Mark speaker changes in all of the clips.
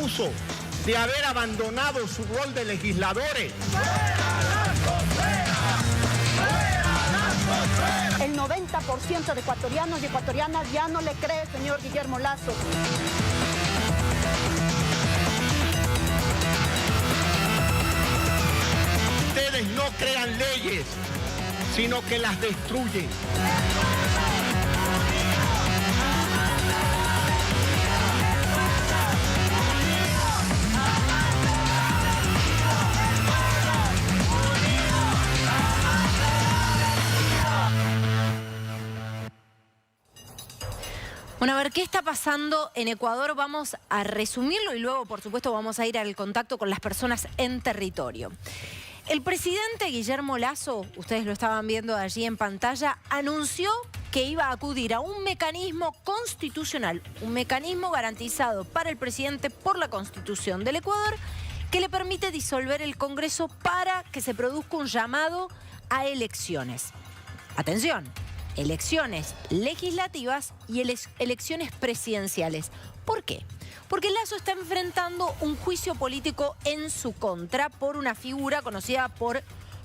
Speaker 1: acuso de haber abandonado su rol de legisladores.
Speaker 2: El 90% de ecuatorianos y ecuatorianas ya no le cree, señor Guillermo Lasso.
Speaker 1: Ustedes no crean leyes, sino que las destruyen.
Speaker 3: Bueno, a ver, ¿qué está pasando en Ecuador? Vamos a resumirlo y luego, por supuesto, vamos a ir al contacto con las personas en territorio. El presidente Guillermo Lasso, ustedes lo estaban viendo allí en pantalla, anunció que iba a acudir a un mecanismo constitucional, un mecanismo garantizado para el presidente por la Constitución del Ecuador, que le permite disolver el Congreso para que se produzca un llamado a elecciones. Atención. Elecciones legislativas y elecciones presidenciales. ¿Por qué? Porque Lasso está enfrentando un juicio político en su contra por una figura conocida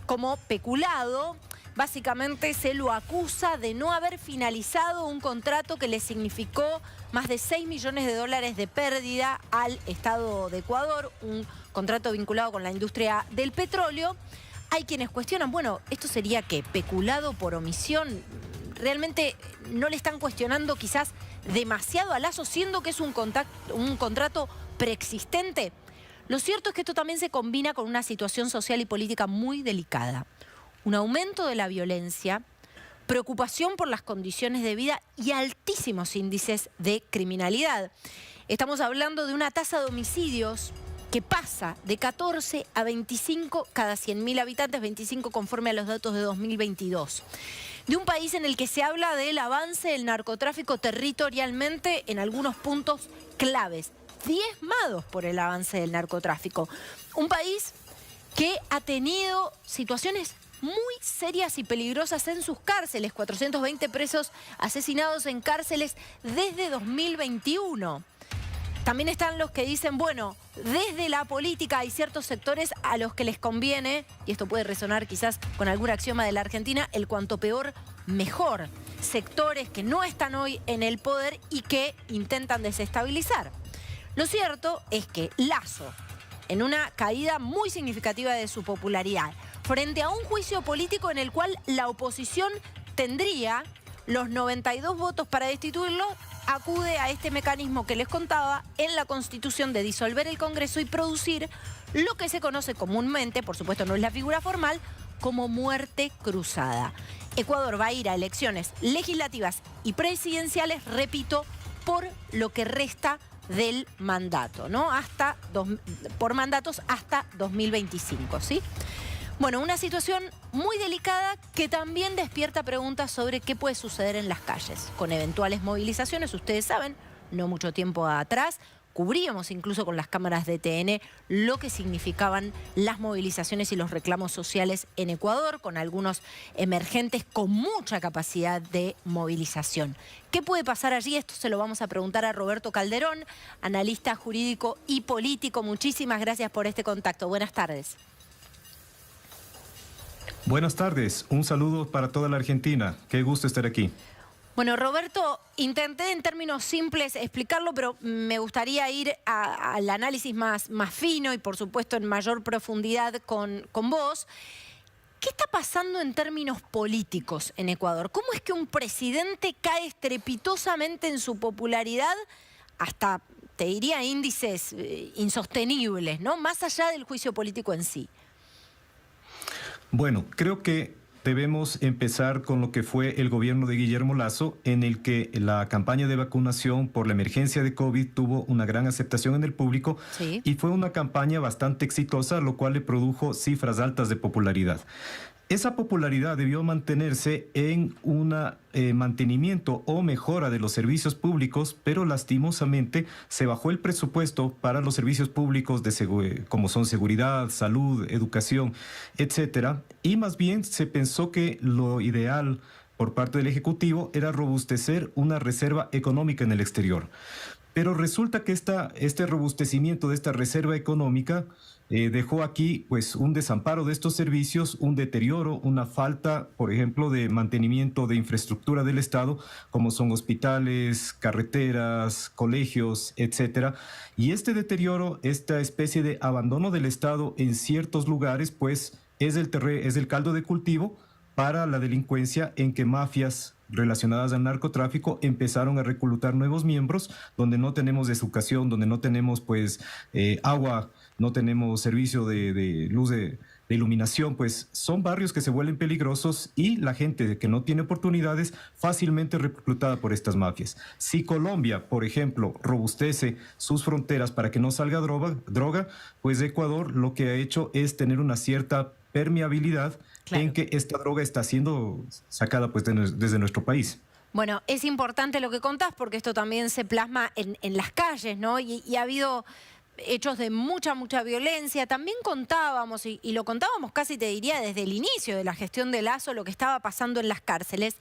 Speaker 3: como peculado. Básicamente se lo acusa de no haber finalizado un contrato que le significó más de 6 millones de dólares de pérdida al Estado de Ecuador, un contrato vinculado con la industria del petróleo. Hay quienes cuestionan, bueno, ¿esto sería qué? ¿Peculado por omisión? Realmente no le están cuestionando quizás demasiado a Lasso, siendo que es un contrato preexistente. Lo cierto es que esto también se combina con una situación social y política muy delicada. Un aumento de la violencia, preocupación por las condiciones de vida y altísimos índices de criminalidad. Estamos hablando de una tasa de homicidios que pasa de 14 a 25 cada 100.000 habitantes, 25 conforme a los datos de 2022. De un país en el que se habla del avance del narcotráfico territorialmente en algunos puntos claves, diezmados por el avance del narcotráfico. Un país que ha tenido situaciones muy serias y peligrosas en sus cárceles, 420 presos asesinados en cárceles desde 2021. También están los que dicen, bueno, desde la política hay ciertos sectores a los que les conviene, y esto puede resonar quizás con algún axioma de la Argentina, el cuanto peor, mejor. Sectores que no están hoy en el poder y que intentan desestabilizar. Lo cierto es que Lasso, en una caída muy significativa de su popularidad, frente a un juicio político en el cual la oposición tendría los 92 votos para destituirlo, acude a este mecanismo que les contaba en la Constitución de disolver el Congreso y producir lo que se conoce comúnmente, por supuesto no es la figura formal, como muerte cruzada. Ecuador va a ir a elecciones legislativas y presidenciales, repito, por lo que resta del mandato, ¿no? Por mandatos hasta 2025, ¿sí? Bueno, una situación muy delicada que también despierta preguntas sobre qué puede suceder en las calles, con eventuales movilizaciones. Ustedes saben, no mucho tiempo atrás, cubríamos incluso con las cámaras de TN lo que significaban las movilizaciones y los reclamos sociales en Ecuador, con algunos emergentes con mucha capacidad de movilización. ¿Qué puede pasar allí? Esto se lo vamos a preguntar a Roberto Calderón, analista jurídico y político. Muchísimas gracias por este contacto. Buenas tardes.
Speaker 4: Buenas tardes, un saludo para toda la Argentina. Qué gusto estar aquí.
Speaker 3: Bueno, Roberto, intenté en términos simples explicarlo, pero me gustaría ir al análisis más fino y, por supuesto, en mayor profundidad con vos. ¿Qué está pasando en términos políticos en Ecuador? ¿Cómo es que un presidente cae estrepitosamente en su popularidad hasta, te diría, índices insostenibles, ¿no? Más allá del juicio político en sí.
Speaker 4: Bueno, creo que debemos empezar con lo que fue el gobierno de Guillermo Lasso, en el que la campaña de vacunación por la emergencia de COVID tuvo una gran aceptación en el público. Sí. Y fue una campaña bastante exitosa, lo cual le produjo cifras altas de popularidad. Esa popularidad debió mantenerse en un mantenimiento o mejora de los servicios públicos, pero lastimosamente se bajó el presupuesto para los servicios públicos como son seguridad, salud, educación, etcétera. Y más bien se pensó que lo ideal por parte del Ejecutivo era robustecer una reserva económica en el exterior. pero resulta que este robustecimiento de esta reserva económica dejó aquí pues un desamparo de estos servicios, un deterioro, una falta, por ejemplo, de mantenimiento de infraestructura del Estado, como son hospitales, carreteras, colegios, etcétera. Y este deterioro, esta especie de abandono del Estado en ciertos lugares, pues es el caldo de cultivo para la delincuencia, en que mafias relacionadas al narcotráfico empezaron a reclutar nuevos miembros, donde no tenemos educación, donde no tenemos pues agua, no tenemos servicio de luz de iluminación, pues son barrios que se vuelven peligrosos y la gente que no tiene oportunidades fácilmente reclutada por estas mafias. Si Colombia, por ejemplo, robustece sus fronteras para que no salga droga, pues Ecuador lo que ha hecho es tener una cierta permeabilidad, claro, en que esta droga está siendo sacada pues desde nuestro país.
Speaker 3: Bueno, es importante lo que contás porque esto también se plasma en las calles, ¿no? Y ha habido hechos de mucha violencia. También contábamos, y lo contábamos casi te diría desde el inicio de la gestión de Lasso, lo que estaba pasando en las cárceles.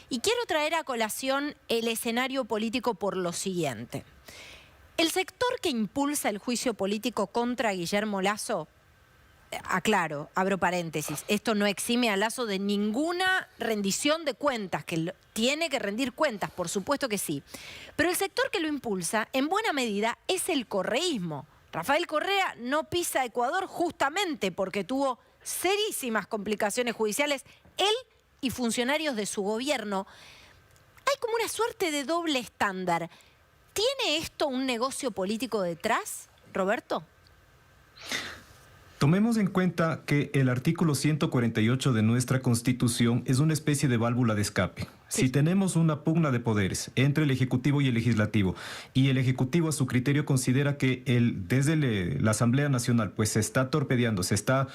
Speaker 3: Y quiero traer a colación el escenario político por lo siguiente. El sector que impulsa el juicio político contra Guillermo Lasso, aclaro, abro paréntesis, esto no exime a Lasso de ninguna rendición de cuentas, que tiene que rendir cuentas, por supuesto que sí. Pero el sector que lo impulsa, en buena medida, es el correísmo. Rafael Correa no pisa Ecuador justamente porque tuvo serísimas complicaciones judiciales, él y funcionarios de su gobierno. Hay como una suerte de doble estándar. ¿Tiene esto un negocio político detrás, Roberto?
Speaker 4: Tomemos en cuenta que el artículo 148 de nuestra Constitución es una especie de válvula de escape. Sí. Si tenemos una pugna de poderes entre el Ejecutivo y el Legislativo, y el Ejecutivo a su criterio considera que desde la Asamblea Nacional pues se está torpedeando, se está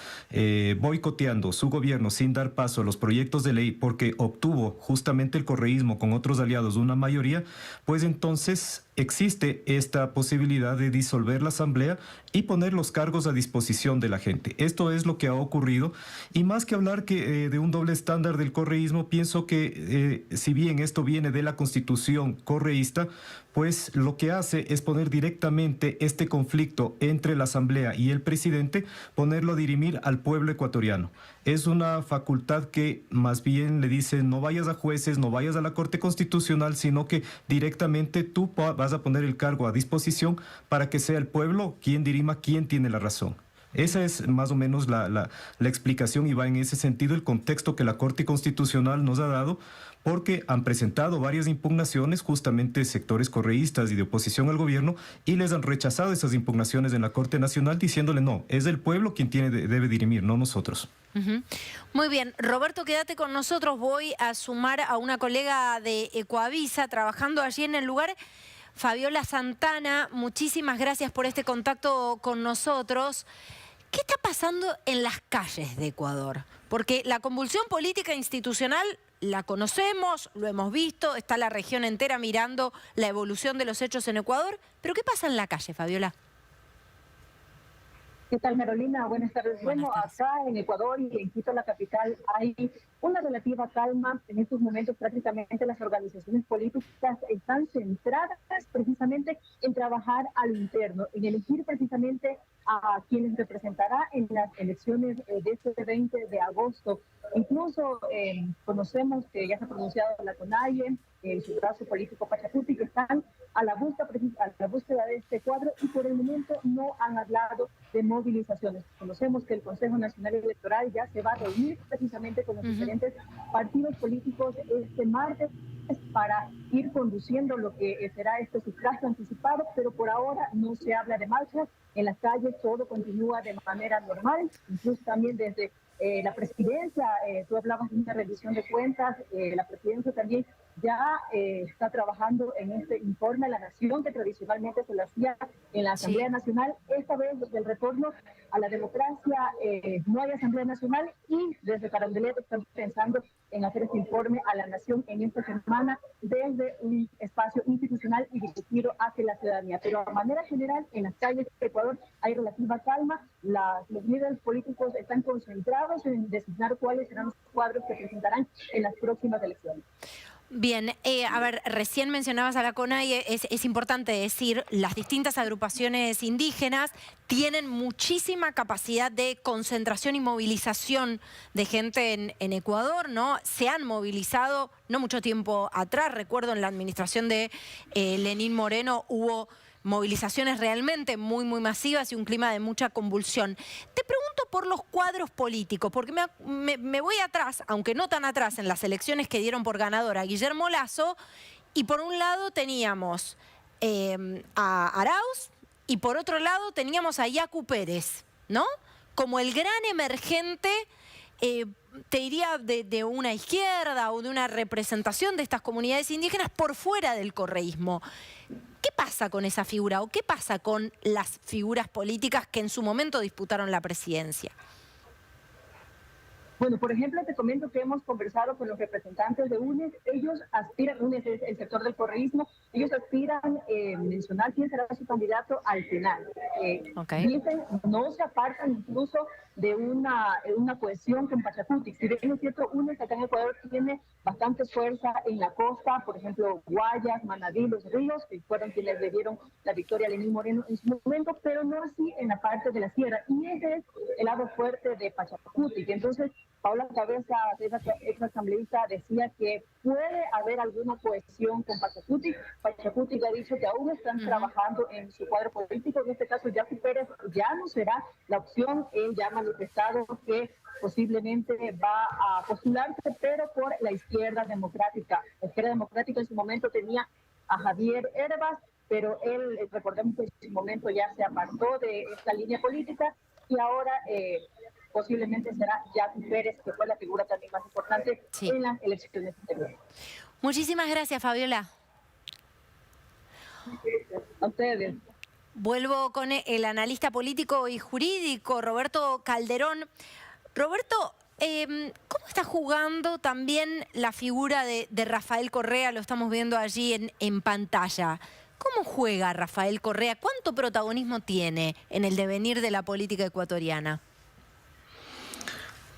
Speaker 4: boicoteando su gobierno sin dar paso a los proyectos de ley porque obtuvo justamente el correísmo con otros aliados una mayoría, pues entonces existe esta posibilidad de disolver la Asamblea y poner los cargos a disposición de la gente. Esto es lo que ha ocurrido, y más que hablar de un doble estándar del correísmo, pienso que si bien esto viene de la Constitución correísta, pues lo que hace es poner directamente este conflicto entre la Asamblea y el presidente, ponerlo a dirimir al pueblo ecuatoriano. Es una facultad que más bien le dice: no vayas a jueces, no vayas a la Corte Constitucional, sino que directamente tú vas a poner el cargo a disposición para que sea el pueblo quien dirima quién tiene la razón. Esa es más o menos la explicación, y va en ese sentido el contexto que la Corte Constitucional nos ha dado, porque han presentado varias impugnaciones justamente sectores correístas y de oposición al gobierno, y les han rechazado esas impugnaciones en la Corte Nacional diciéndole: no, es el pueblo quien debe dirimir, no nosotros.
Speaker 3: Muy bien, Roberto, quédate con nosotros. Voy a sumar a una colega de Ecoavisa trabajando allí en el lugar, Fabiola Santana. Muchísimas gracias por este contacto con nosotros. ¿Qué está pasando en las calles de Ecuador? Porque la convulsión política e institucional la conocemos, lo hemos visto, está la región entera mirando la evolución de los hechos en Ecuador. ¿Pero qué pasa en la calle, Fabiola?
Speaker 5: ¿Qué tal, Carolina? Buenas tardes. Bueno, acá en Ecuador y en Quito, la capital, hay una relativa calma. En estos momentos prácticamente las organizaciones políticas están centradas precisamente en trabajar a lo interno, en elegir precisamente a quienes representará en las elecciones de este 20 de agosto. Incluso conocemos que ya se ha pronunciado la CONAIE, su brazo político Pachacuti, que están a la búsqueda de este cuadro, y por el momento no han hablado de movilizaciones. Conocemos que el Consejo Nacional Electoral ya se va a reunir precisamente con los diferentes partidos políticos este martes para ir conduciendo lo que será este sufragio anticipado, pero por ahora no se habla de marchas. En las calles todo continúa de manera normal, incluso también desde la presidencia, tú hablabas de una rendición de cuentas, la presidencia también ya está trabajando en este informe a la nación que tradicionalmente se lo hacía en la Asamblea Nacional. Esta vez, desde el retorno a la democracia, no hay Asamblea Nacional, y desde Carondelet están pensando en hacer este informe a la nación en esta semana desde un espacio institucional y dirigido hacia la ciudadanía. Pero de manera general, en las calles de Ecuador hay relativa calma. Los líderes políticos están concentrados en designar cuáles serán los cuadros que presentarán en las próximas elecciones.
Speaker 3: Bien, a ver, recién mencionabas a la CONAIE, es importante decir, las distintas agrupaciones indígenas tienen muchísima capacidad de concentración y movilización de gente en Ecuador, ¿no? Se han movilizado no mucho tiempo atrás, recuerdo en la administración de Lenín Moreno hubo movilizaciones realmente muy masivas y un clima de mucha convulsión. Te pregunto por los cuadros políticos, porque me voy atrás, aunque no tan atrás, en las elecciones que dieron por ganador a Guillermo Lasso, y por un lado teníamos a Arauz, y por otro lado teníamos a Yacu Pérez, ¿no? Como el gran emergente, te diría, de una izquierda o de una representación de estas comunidades indígenas por fuera del correísmo. ¿Qué pasa con esa figura o qué pasa con las figuras políticas que en su momento disputaron la presidencia?
Speaker 5: Bueno, por ejemplo, te comento que hemos conversado con los representantes de UNES. Ellos aspiran, UNES es el sector del correísmo, ellos aspiran mencionar quién será su candidato al final. Dicen, no se apartan incluso de una cohesión con Pachacuti. Si bien es cierto, UNES acá en Ecuador tiene bastante fuerza en la costa, por ejemplo, Guayas, Manabí, Los Ríos, que fueron quienes le dieron la victoria a Lenín Moreno en su momento, pero no así en la parte de la sierra. Y ese es el lado fuerte de Pachacuti. Entonces, Paula Cabeza, esa ex asambleísta, decía que puede haber alguna cohesión con Pachacuti. Pachacuti ya ha dicho que aún están trabajando en su cuadro político. En este caso, Yacu Pérez ya no será la opción. Él ya ha manifestado que posiblemente va a postularse, pero por la izquierda democrática. La izquierda democrática en su momento tenía a Javier Herbas, pero él, recordemos que en su momento ya se apartó de esta línea política y ahora posiblemente será Yacu Pérez, que fue la figura también más importante en las elecciones anteriores.
Speaker 3: Muchísimas gracias, Fabiola.
Speaker 5: A ustedes.
Speaker 3: Vuelvo con el analista político y jurídico, Roberto Calderón. Roberto, ¿cómo está jugando también la figura de Rafael Correa? Lo estamos viendo allí en pantalla. ¿Cómo juega Rafael Correa? ¿Cuánto protagonismo tiene en el devenir de la política ecuatoriana?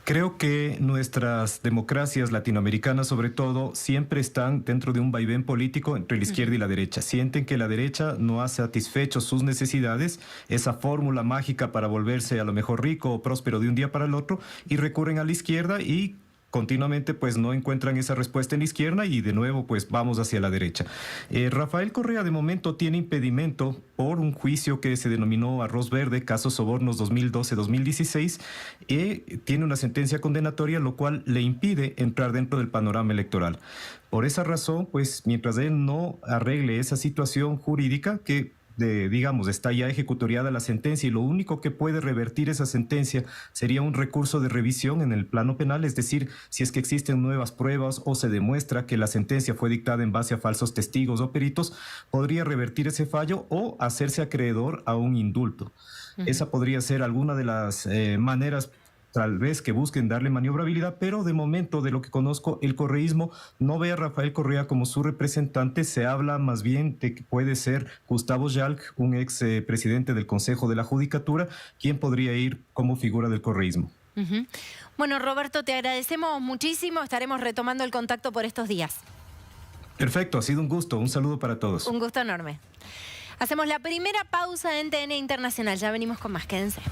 Speaker 4: Creo que nuestras democracias latinoamericanas, sobre todo, siempre están dentro de un vaivén político entre la izquierda y la derecha. Sienten que la derecha no ha satisfecho sus necesidades, esa fórmula mágica para volverse a lo mejor rico o próspero de un día para el otro, y recurren a la izquierda y continuamente pues no encuentran esa respuesta en la izquierda y de nuevo pues vamos hacia la derecha. Rafael Correa de momento tiene impedimento por un juicio que se denominó Arroz Verde, caso Sobornos 2012-2016, tiene una sentencia condenatoria lo cual le impide entrar dentro del panorama electoral. Por esa razón, pues mientras él no arregle esa situación jurídica que digamos, está ya ejecutoriada la sentencia y lo único que puede revertir esa sentencia sería un recurso de revisión en el plano penal, es decir, si es que existen nuevas pruebas o se demuestra que la sentencia fue dictada en base a falsos testigos o peritos, podría revertir ese fallo o hacerse acreedor a un indulto. Esa podría ser alguna de las maneras tal vez que busquen darle maniobrabilidad, pero de momento, de lo que conozco, el correísmo no ve a Rafael Correa como su representante. Se habla más bien de que puede ser Gustavo Yalc, un ex presidente del Consejo de la Judicatura, quien podría ir como figura del correísmo.
Speaker 3: Bueno, Roberto, te agradecemos muchísimo. Estaremos retomando el contacto por estos días.
Speaker 4: Perfecto, ha sido un gusto. Un saludo para todos.
Speaker 3: Un gusto enorme. Hacemos la primera pausa en TN Internacional. Ya venimos con más. Quédense.